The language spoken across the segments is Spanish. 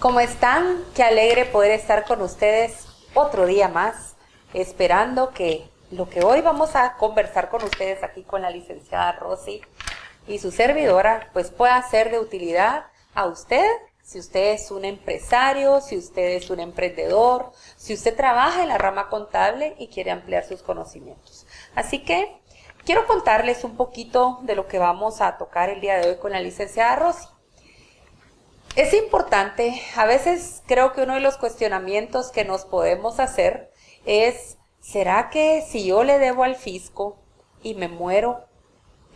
¿Cómo están? Qué alegre poder estar con ustedes otro día más, esperando que lo que hoy vamos a conversar con ustedes aquí con la licenciada Rosy y su servidora, pues pueda ser de utilidad a usted, si usted es un empresario, si usted es un emprendedor, si usted trabaja en la rama contable y quiere ampliar sus conocimientos. Así que quiero contarles un poquito de lo que vamos a tocar el día de hoy con la licenciada Rosy. Es importante, a veces creo que uno de los cuestionamientos que nos podemos hacer es, ¿será que si yo le debo al fisco y me muero,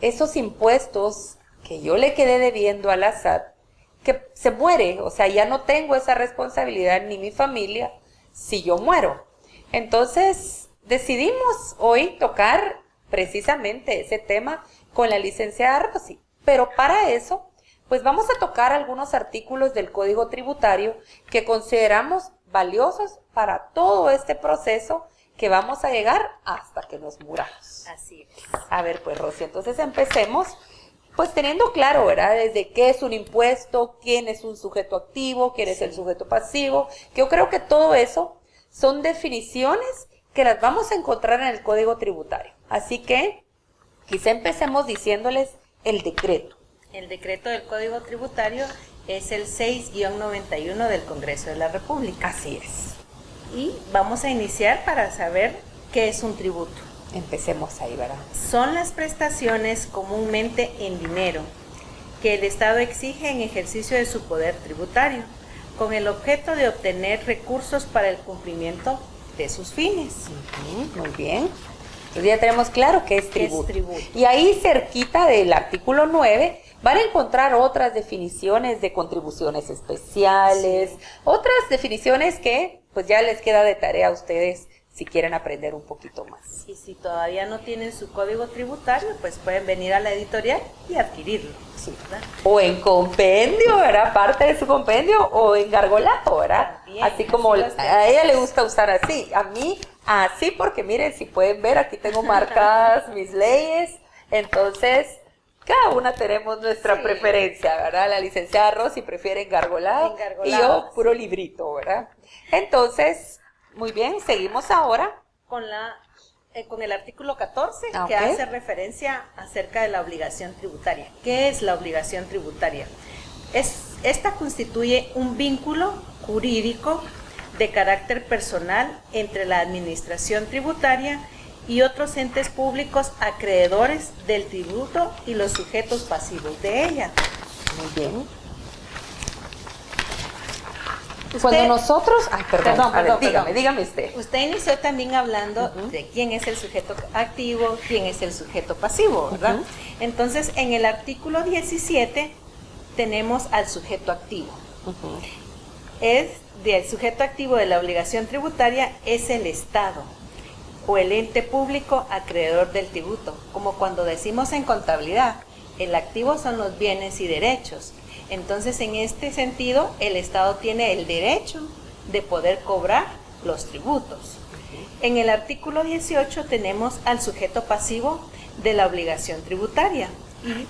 esos impuestos que yo le quedé debiendo a la SAT, que se muere, o sea, ya no tengo esa responsabilidad ni mi familia si yo muero? Entonces, decidimos hoy tocar precisamente ese tema con la licenciada Rosy, pero para eso pues vamos a tocar algunos artículos del Código Tributario que consideramos valiosos para todo este proceso que vamos a llegar hasta que nos muramos. Así es. A ver, pues Rosy, entonces empecemos pues teniendo claro, ¿verdad? Desde qué es un impuesto, quién es un sujeto activo, quién es el sujeto pasivo, que yo creo que todo eso son definiciones que las vamos a encontrar en el Código Tributario. Así que quizá empecemos diciéndoles el decreto. El decreto del Código Tributario es el 6-91 del Congreso de la República. Así es. Y vamos a iniciar para saber qué es un tributo. Empecemos ahí, ¿verdad? Son las prestaciones comúnmente en dinero que el Estado exige en ejercicio de su poder tributario, con el objeto de obtener recursos para el cumplimiento de sus fines. Muy bien. Entonces ya tenemos claro qué es tributo. Y ahí cerquita del artículo 9 van a encontrar otras definiciones de contribuciones especiales, otras definiciones que pues ya les queda de tarea a ustedes si quieren aprender un poquito más. Y si todavía no tienen su código tributario, pues pueden venir a la editorial y adquirirlo. Sí. ¿Verdad? O en compendio, ¿verdad? Parte de su compendio, o en gargolato, ¿verdad? También, así como a ella le gusta usar así, a mí así, porque miren, si pueden ver, aquí tengo marcadas mis leyes, entonces cada una tenemos nuestra preferencia, ¿verdad? La licenciada Rosy prefiere engargolado y yo puro librito, ¿verdad? Entonces, muy bien, seguimos ahora con el artículo 14, que hace referencia acerca de la obligación tributaria. ¿Qué es la obligación tributaria? Esta constituye un vínculo jurídico de carácter personal entre la administración tributaria y otros entes públicos acreedores del tributo y los sujetos pasivos de ella. Muy bien. Cuando nosotros... Perdón, dígame usted. Usted inició también hablando de quién es el sujeto activo, quién es el sujeto pasivo, ¿verdad? Entonces, en el artículo 17 tenemos al sujeto activo. El sujeto activo de la obligación tributaria es el Estado o el ente público acreedor del tributo. Como cuando decimos en contabilidad, el activo son los bienes y derechos. Entonces, en este sentido, el Estado tiene el derecho de poder cobrar los tributos. En el artículo 18 tenemos al sujeto pasivo de la obligación tributaria. Y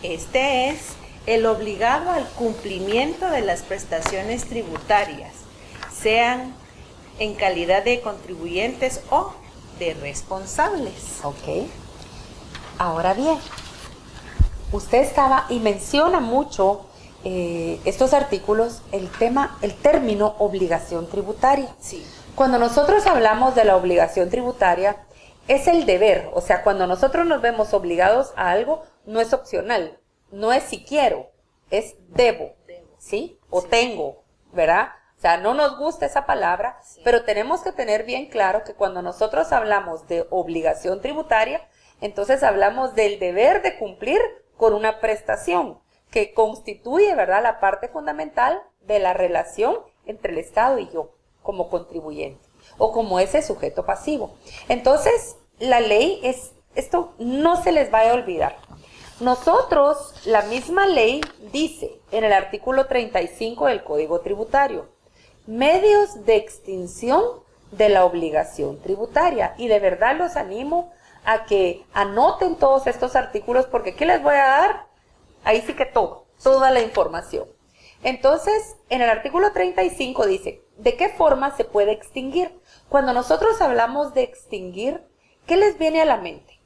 este es el obligado al cumplimiento de las prestaciones tributarias, sean en calidad de contribuyentes o de responsables. Ok. Ahora bien, usted estaba y menciona mucho estos artículos, el término obligación tributaria. Sí. Cuando nosotros hablamos de la obligación tributaria, es el deber, o sea, cuando nosotros nos vemos obligados a algo, no es opcional, no es si quiero, es debo, ¿sí? O tengo, ¿verdad? O sea, no nos gusta esa palabra, pero tenemos que tener bien claro que cuando nosotros hablamos de obligación tributaria, entonces hablamos del deber de cumplir con una prestación que constituye, ¿verdad?, la parte fundamental de la relación entre el Estado y yo, como contribuyente, o como ese sujeto pasivo. Entonces, la ley esto no se les vaya a olvidar. Nosotros, la misma ley dice en el artículo 35 del Código Tributario, medios de extinción de la obligación tributaria. Y de verdad los animo a que anoten todos estos artículos, porque ¿qué les voy a dar? Ahí sí que toda la información. Entonces, en el artículo 35 dice, ¿de qué forma se puede extinguir? Cuando nosotros hablamos de extinguir, ¿qué les viene a la mente?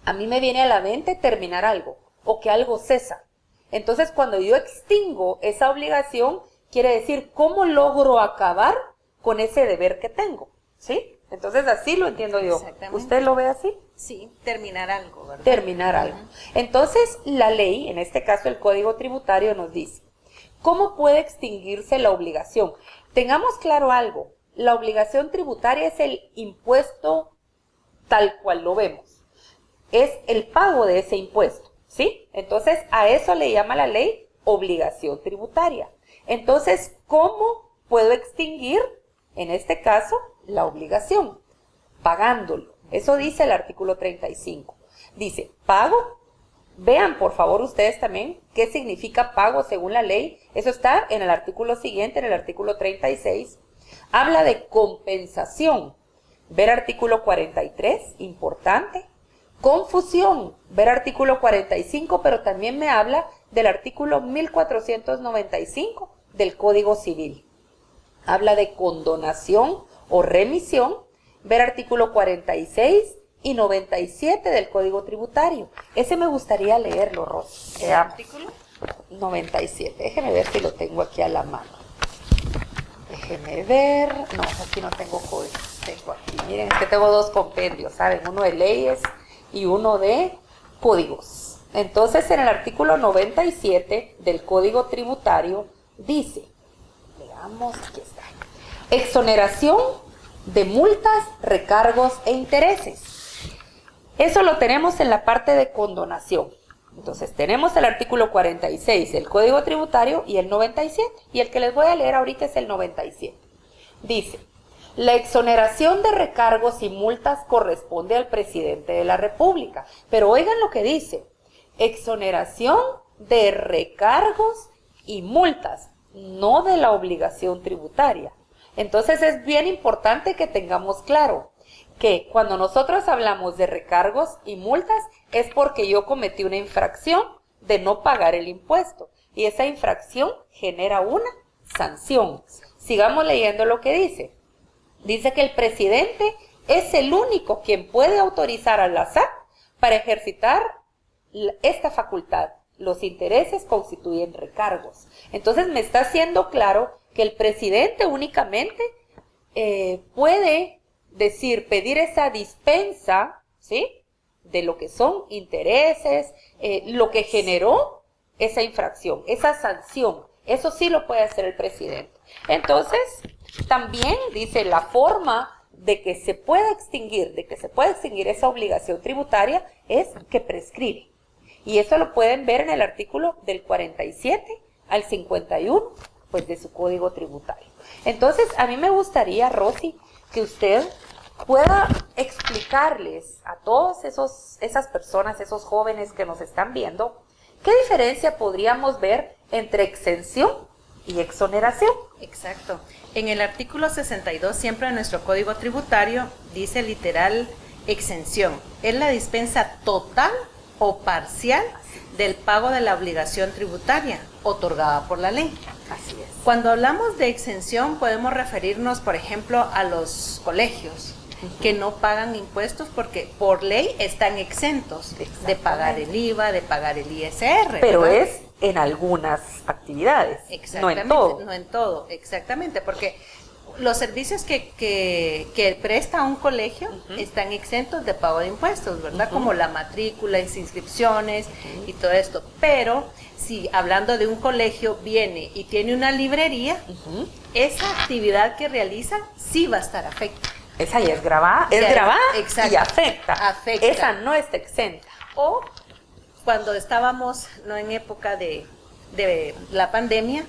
A mí me viene a la mente terminar algo o que algo cesa. Entonces, cuando yo extingo esa obligación, quiere decir cómo logro acabar con ese deber que tengo, ¿sí? Entonces, así lo entiendo yo. ¿Usted lo ve así? Sí, terminar algo, ¿verdad? Terminar algo. Entonces, la ley, en este caso el Código Tributario, nos dice, ¿cómo puede extinguirse la obligación? Tengamos claro algo, la obligación tributaria es el impuesto tal cual lo vemos. Es el pago de ese impuesto, ¿sí? Entonces, a eso le llama la ley obligación tributaria. Entonces, ¿cómo puedo extinguir, en este caso, la obligación? Pagándolo. Eso dice el artículo 35. Dice, pago. Vean, por favor, ustedes también qué significa pago según la ley. Eso está en el artículo siguiente, en el artículo 36. Habla de compensación. Ver artículo 43, importante. Confusión, ver artículo 45, pero también me habla del artículo 1495 del Código Civil. Habla de condonación o remisión, ver artículo 46 y 97 del Código Tributario. Ese me gustaría leerlo, Ros. ¿Qué artículo? 97. Déjeme ver si lo tengo aquí a la mano. Déjeme ver. No, aquí no tengo código. Tengo aquí. Miren, es que tengo dos compendios, ¿saben? Uno de leyes y uno de códigos. Entonces, en el artículo 97 del Código Tributario dice, veamos, aquí está, exoneración de multas, recargos e intereses. Eso lo tenemos en la parte de condonación. Entonces, tenemos el artículo 46 del Código Tributario y el 97. Y el que les voy a leer ahorita es el 97. Dice, la exoneración de recargos y multas corresponde al presidente de la República. Pero oigan lo que dice, exoneración de recargos y multas, no de la obligación tributaria. Entonces es bien importante que tengamos claro que cuando nosotros hablamos de recargos y multas es porque yo cometí una infracción de no pagar el impuesto y esa infracción genera una sanción. Sigamos leyendo lo que dice. Dice que el presidente es el único quien puede autorizar a la SAT para ejercitar esta facultad. Los intereses constituyen recargos. Entonces me está haciendo claro que el presidente únicamente puede pedir esa dispensa, ¿sí?, de lo que son intereses, lo que generó esa infracción, esa sanción. Eso sí lo puede hacer el presidente. Entonces, también dice la forma de que se pueda extinguir, esa obligación tributaria es que prescribe. Y eso lo pueden ver en el artículo del 47 al 51, pues de su Código Tributario. Entonces, a mí me gustaría, Rosy, que usted pueda explicarles a todas esas personas, esos jóvenes que nos están viendo, qué diferencia podríamos ver entre exención y exoneración. Exacto. En el artículo 62, siempre en nuestro Código Tributario, dice literal exención. Es la dispensa total o parcial del pago de la obligación tributaria otorgada por la ley. Así es. Cuando hablamos de exención podemos referirnos, por ejemplo, a los colegios que no pagan impuestos porque por ley están exentos de pagar el IVA, de pagar el ISR. Pero ¿verdad? es en algunas actividades, no en Exactamente, todo. no en todo, exactamente, porque los servicios que presta un colegio están exentos de pago de impuestos, ¿verdad? Como la matrícula, las inscripciones y todo esto. Pero si hablando de un colegio viene y tiene una librería, esa actividad que realiza sí va a estar afectada. Esa ya es grabada, y afecta. Esa no está exenta. O cuando estábamos no en época de la pandemia,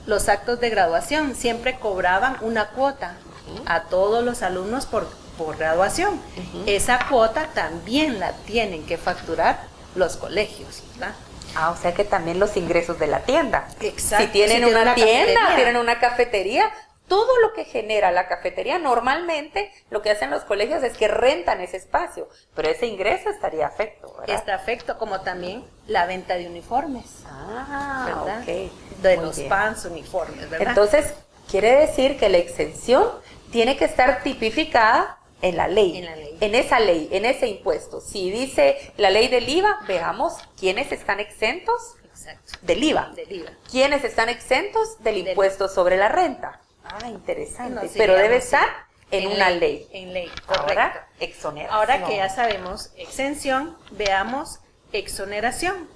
los actos de graduación siempre cobraban una cuota a todos los alumnos por graduación. Esa cuota también la tienen que facturar los colegios, ¿verdad? Ah, o sea que también los ingresos de la tienda. Exacto. Si tienen una tienda, tienen una cafetería, todo lo que genera la cafetería, normalmente lo que hacen los colegios es que rentan ese espacio, pero ese ingreso estaría afecto, ¿verdad? Está afecto, como también la venta de uniformes. Ah, ¿verdad? ok. de Muy los bien. PANs uniformes, ¿verdad? Entonces, quiere decir que la exención tiene que estar tipificada en la ley, en ese impuesto. Si dice la ley del IVA, veamos quiénes están exentos Exacto. del IVA. Del IVA. ¿Quiénes están exentos del impuesto sobre la renta? Ah, interesante. Nos Pero debe iríamos estar en una ley. ley. En ley, correcto. Ahora, exoneración. Ahora que ya sabemos exención, veamos exoneración.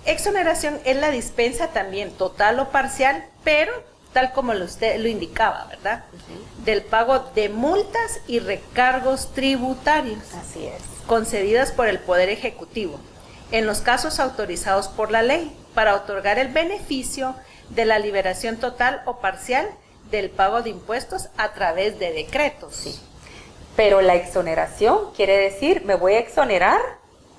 Exoneración es la dispensa también total o parcial, pero tal como usted lo indicaba, ¿verdad? Del pago de multas y recargos tributarios. Así es. Concedidas por el Poder Ejecutivo, en los casos autorizados por la ley, para otorgar el beneficio de la liberación total o parcial del pago de impuestos a través de decretos. Sí. Pero la exoneración quiere decir, me voy a exonerar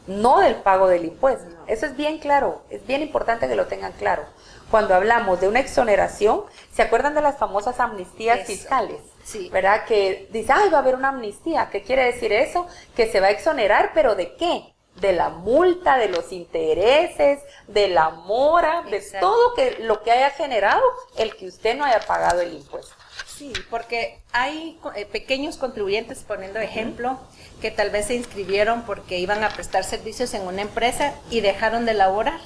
no del pago del impuesto. No. Eso es bien claro, es bien importante que lo tengan claro. Cuando hablamos de una exoneración, ¿se acuerdan de las famosas amnistías Eso. fiscales? Sí. ¿Verdad? Que dice, ay, va a haber una amnistía. ¿Qué quiere decir eso? Que se va a exonerar, ¿pero de qué? De la multa, de los intereses, de la mora, de Exacto. todo lo que haya generado el que usted no haya pagado el impuesto. Sí, porque hay pequeños contribuyentes, poniendo ejemplo, que tal vez se inscribieron porque iban a prestar servicios en una empresa y dejaron de laborar.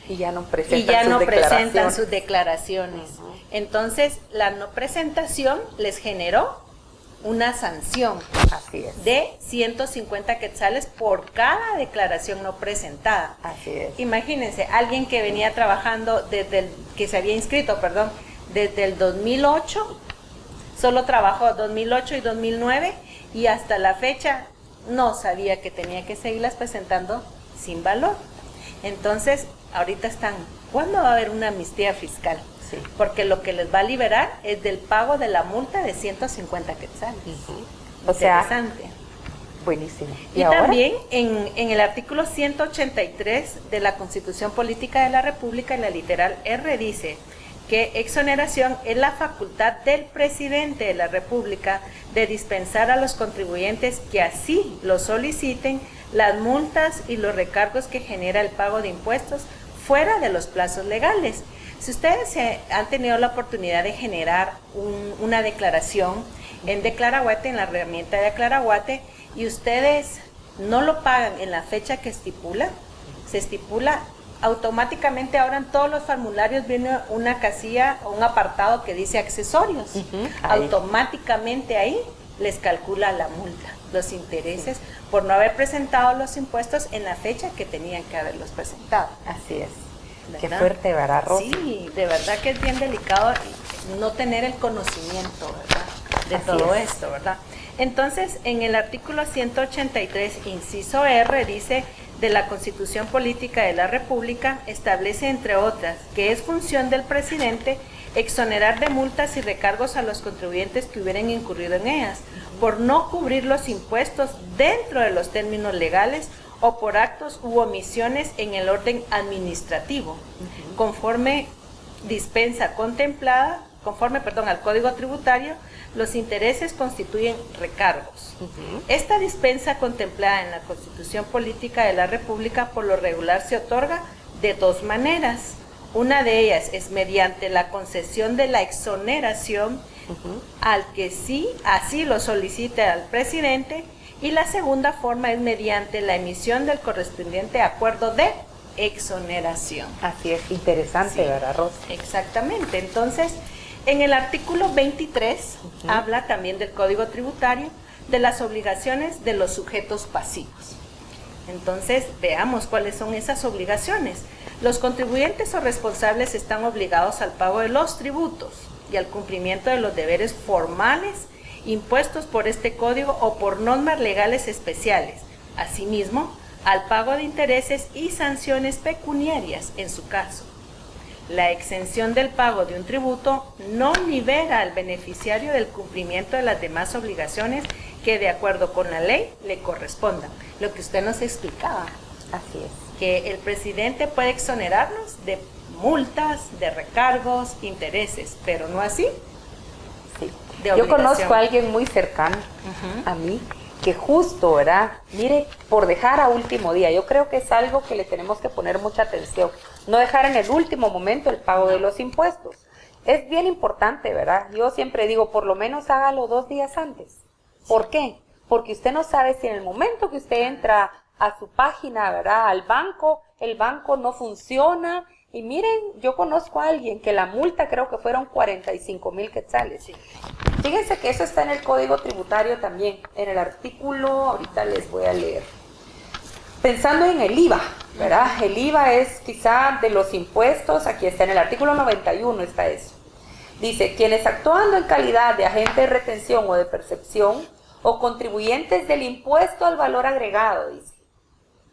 Y ya no presentan Y ya sus no presentan declaraciones. sus declaraciones. Entonces, la no presentación les generó una sanción Así es. de 150 quetzales por cada declaración no presentada. Así es. Imagínense, alguien que venía trabajando que se había inscrito, perdón, desde el 2008, solo trabajó 2008 y 2009 y hasta la fecha no sabía que tenía que seguirlas presentando sin valor. Entonces, ahorita están, ¿cuándo va a haber una amnistía fiscal? Sí. Porque lo que les va a liberar es del pago de la multa de 150 quetzales. O sea, Interesante. buenísimo. Y ahora? también en el artículo 183 de la Constitución Política de la República, en la literal R, dice que exoneración es la facultad del presidente de la República de dispensar a los contribuyentes que así lo soliciten las multas y los recargos que genera el pago de impuestos fuera de los plazos legales. Si ustedes han tenido la oportunidad de generar una declaración en Declaraguate, en la herramienta de Declaraguate, y ustedes no lo pagan en la fecha que se estipula, automáticamente ahora en todos los formularios viene una casilla o un apartado que dice accesorios. Ahí. Automáticamente ahí les calcula la multa, los intereses, por no haber presentado los impuestos en la fecha que tenían que haberlos presentado. Así es. ¿Verdad? Qué fuerte, ¿verdad, Rosy? Sí, de verdad que es bien delicado no tener el conocimiento, ¿verdad? De Así todo es. esto, ¿verdad? Entonces, en el artículo 183, inciso R, dice, de la Constitución Política de la República, establece, entre otras, que es función del presidente exonerar de multas y recargos a los contribuyentes que hubieran incurrido en ellas, por no cubrir los impuestos dentro de los términos legales o por actos u omisiones en el orden administrativo, conforme al Código Tributario. Los intereses constituyen recargos. Esta dispensa contemplada en la Constitución Política de la República por lo regular se otorga de dos maneras. Una de ellas es mediante la concesión de la exoneración al que sí, así lo solicite al presidente, y la segunda forma es mediante la emisión del correspondiente acuerdo de exoneración. Así es, interesante, Sí. ¿verdad, Rosy? Exactamente. Entonces, en el artículo 23 habla también del Código Tributario de las obligaciones de los sujetos pasivos. Entonces, veamos cuáles son esas obligaciones. Los contribuyentes o responsables están obligados al pago de los tributos y al cumplimiento de los deberes formales impuestos por este código o por normas legales especiales. Asimismo, al pago de intereses y sanciones pecuniarias en su caso. La exención del pago de un tributo no libera al beneficiario del cumplimiento de las demás obligaciones que de acuerdo con la ley le correspondan. Lo que usted nos explicaba, Así es. que el presidente puede exonerarnos de multas, de recargos, intereses, pero no así Sí. de Yo obligación. conozco a alguien muy cercano a mí que justo, ¿verdad? Mire, por dejar a último día, yo creo que es algo que le tenemos que poner mucha atención. No dejar en el último momento el pago de los impuestos. Es bien importante, ¿verdad? Yo siempre digo, por lo menos hágalo 2 días antes. ¿Por qué? Porque usted no sabe si en el momento que usted entra a su página, ¿verdad? Al banco, el banco no funciona. Y miren, yo conozco a alguien que la multa creo que fueron 45,000 quetzales. Sí. Fíjense que eso está en el Código Tributario también, en el artículo, ahorita les voy a leer. Pensando en el IVA, ¿verdad? El IVA es quizá de los impuestos, aquí está en el artículo 91 está eso. Dice, quienes actuando en calidad de agente de retención o de percepción o contribuyentes del impuesto al valor agregado, dice,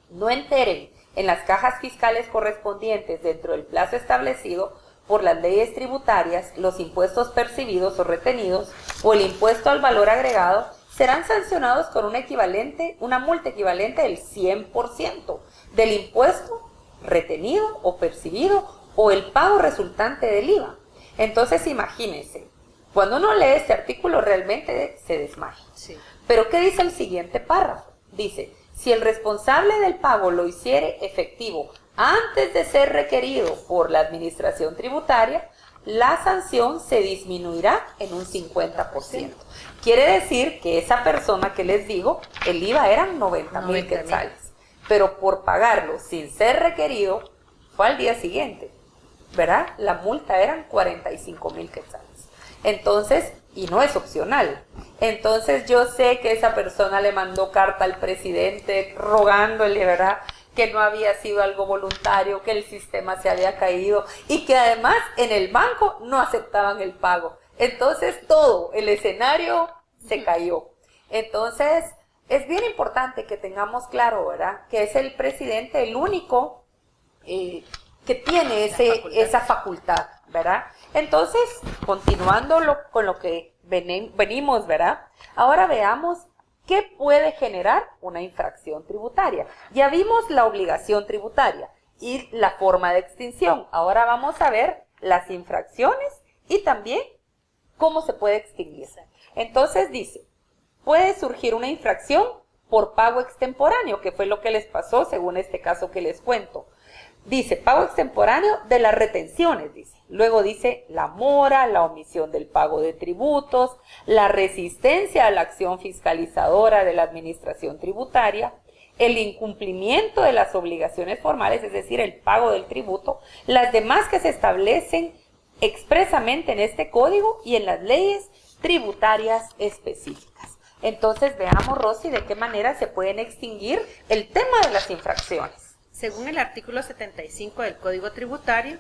no enteren en las cajas fiscales correspondientes dentro del plazo establecido por las leyes tributarias los impuestos percibidos o retenidos o el impuesto al valor agregado, serán sancionados con una multa equivalente del 100% del impuesto retenido o percibido o el pago resultante del IVA. Entonces imagínense, cuando uno lee este artículo realmente se desmaya. Sí. Pero ¿qué dice el siguiente párrafo? Dice, si el responsable del pago lo hiciere efectivo antes de ser requerido por la administración tributaria, la sanción se disminuirá en un 50%. Quiere decir que esa persona que les digo, el IVA eran 90,000 quetzales, pero por pagarlo sin ser requerido, fue al día siguiente, ¿verdad? La multa eran 45,000 quetzales. Entonces, y no es opcional. Entonces yo sé que esa persona le mandó carta al presidente rogándole, ¿verdad?, que no había sido algo voluntario, que el sistema se había caído y que además en el banco no aceptaban el pago. Entonces todo el escenario se cayó. Entonces es bien importante que tengamos claro, ¿verdad?, que es el presidente el único que tiene esa facultad, ¿verdad? Entonces, continuando con lo que venimos, ¿verdad? Ahora veamos qué puede generar una infracción tributaria. Ya vimos la obligación tributaria y la forma de extinción. Ahora vamos a ver las infracciones y también cómo se puede extinguir. Entonces dice, puede surgir una infracción por pago extemporáneo, que fue lo que les pasó según este caso que les cuento. Dice, pago extemporáneo de las retenciones, dice. Luego dice, la mora, la omisión del pago de tributos, la resistencia a la acción fiscalizadora de la administración tributaria, el incumplimiento de las obligaciones formales, es decir, el pago del tributo, las demás que se establecen expresamente en este código y en las leyes tributarias específicas. Entonces, veamos, Rosy, de qué manera se pueden extinguir el tema de las infracciones. Según el artículo 75 del Código Tributario,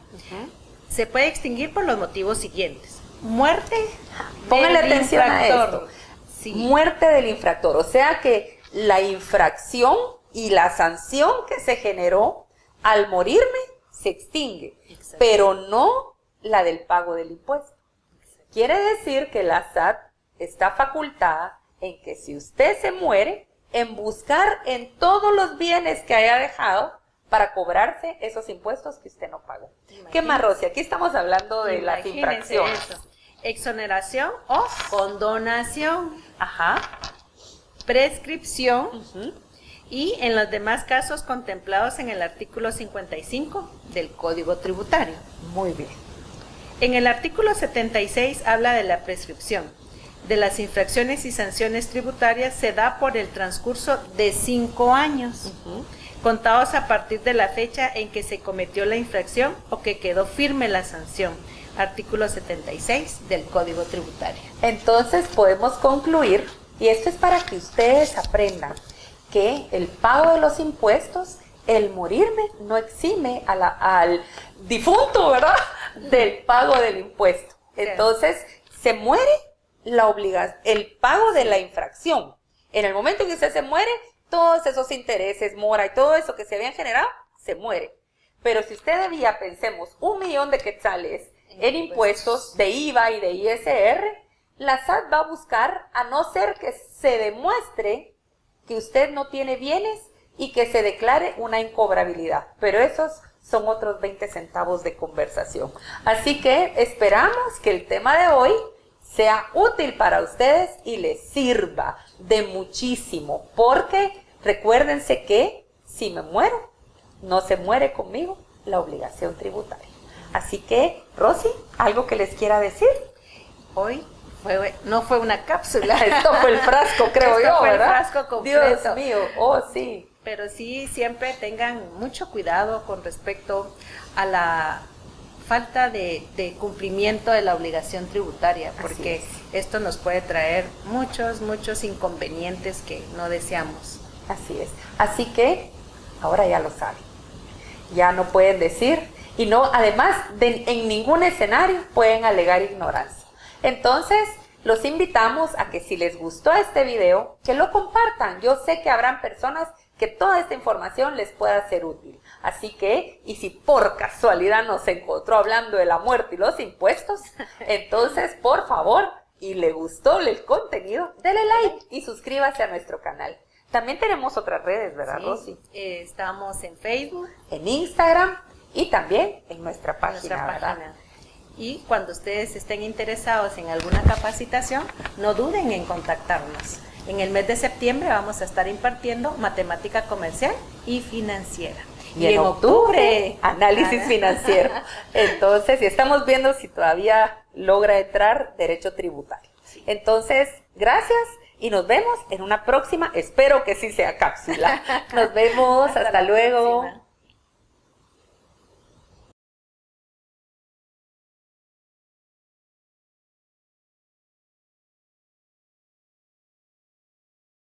se puede extinguir por los motivos siguientes. Muerte Póngale atención a esto. Sí. Muerte del infractor. O sea que la infracción y la sanción que se generó al morirme se extingue, pero no la del pago del impuesto. Quiere decir que la SAT está facultada en que si usted se muere, en buscar en todos los bienes que haya dejado para cobrarse esos impuestos que usted no pagó. Imagínese. ¿Qué más, Rosy? Aquí estamos hablando de las infracciones. Eso. Exoneración o condonación. Ajá. Prescripción. Y en los demás casos contemplados en el artículo 55 del Código Tributario. Muy bien. En el artículo 76 habla de la prescripción. De las infracciones y sanciones tributarias se da por el transcurso de 5 años. Contados a partir de la fecha en que se cometió la infracción o que quedó firme la sanción. Artículo 76 del Código Tributario. Entonces podemos concluir, y esto es para que ustedes aprendan, que el pago de los impuestos, el morirme, no exime al difunto, ¿verdad?, del pago del impuesto. Entonces, se muere el pago de la infracción. En el momento en que usted se muere, todos esos intereses, mora y todo eso que se habían generado, se muere. Pero si usted debía, pensemos, 1,000,000 de quetzales en impuestos de IVA y de ISR, la SAT va a buscar, a no ser que se demuestre que usted no tiene bienes y que se declare una incobrabilidad. Pero esos son otros 20 centavos de conversación. Así que esperamos que el tema de hoy sea útil para ustedes y les sirva de muchísimo, porque recuérdense que si me muero, no se muere conmigo la obligación tributaria. Así que, Rosy, ¿algo que les quiera decir? Hoy no fue una cápsula. Esto fue el frasco, creo yo, fue ¿verdad? El frasco completo. Dios mío, oh sí. Pero sí, siempre tengan mucho cuidado con respecto a la falta de cumplimiento de la obligación tributaria, porque esto nos puede traer muchos inconvenientes que no deseamos. Así es. Así que ahora ya lo saben. Ya no pueden decir, y no, además, en ningún escenario pueden alegar ignorancia. Entonces, los invitamos a que si les gustó este video, que lo compartan. Yo sé que habrán personas que toda esta información les pueda ser útil. Así que, y si por casualidad nos encontró hablando de la muerte y los impuestos, entonces, por favor, y le gustó el contenido, dele like y suscríbase a nuestro canal. También tenemos otras redes, ¿verdad, Rosy? Estamos en Facebook, en Instagram y también en nuestra página, ¿verdad? Y cuando ustedes estén interesados en alguna capacitación, no duden en contactarnos. En el mes de septiembre vamos a estar impartiendo matemática comercial y financiera. Y en octubre, análisis financiero. Entonces, y estamos viendo si todavía logra entrar derecho tributario. Entonces, gracias y nos vemos en una próxima. Espero que sí sea cápsula. Nos vemos. Hasta luego.